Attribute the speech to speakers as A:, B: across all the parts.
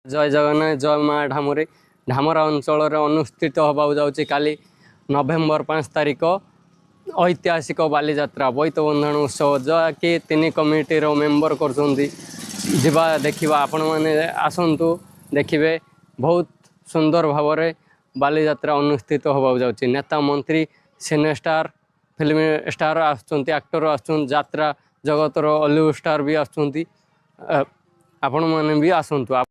A: जय जगन्नाथ जय माँ ढामुरी ढामरा अंचल अनुष्ठित होगा जाऊँगी काली नवेम्बर 5 तारिख ऐतिहासिक बालीजात्रा बोईत बंधन उत्सव जहाँकि तीन कमिटीर मेम्बर कर देखा आपण मैंने आसतु देखिए बहुत सुंदर भाव में बालीजात्रा अनुष्ठित होगा जाऊँगी नेता मंत्री cine star film star actor आत्रा जगतर हॉलीवुड स्टार भी आसुँच आपण मैंने भी आसतु।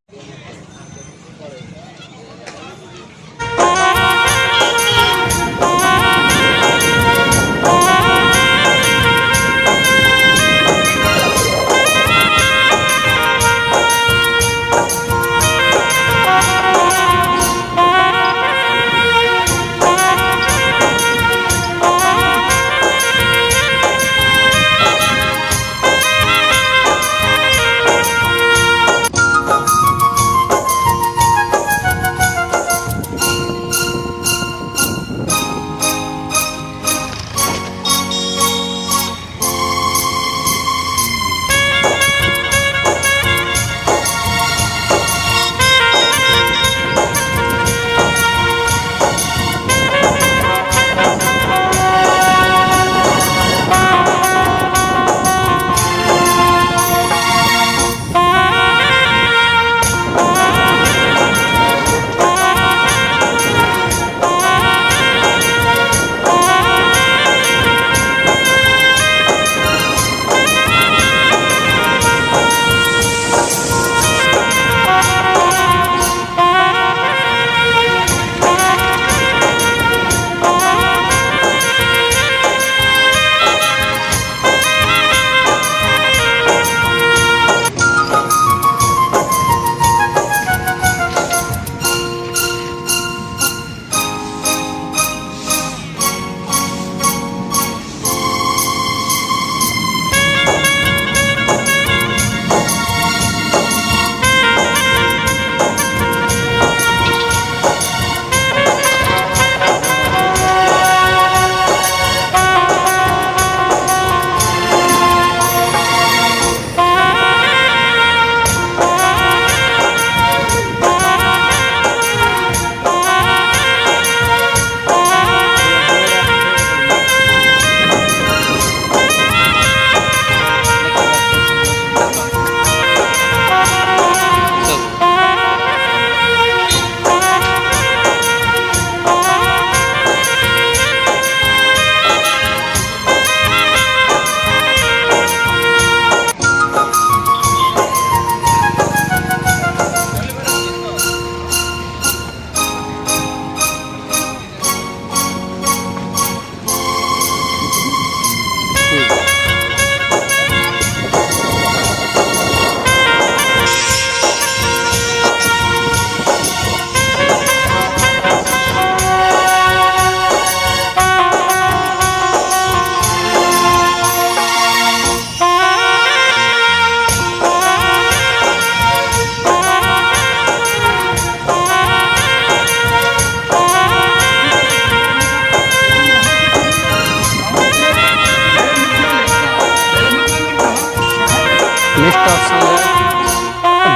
A: मिस्टर संजय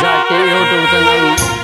A: जाके यूट्यूब चैनल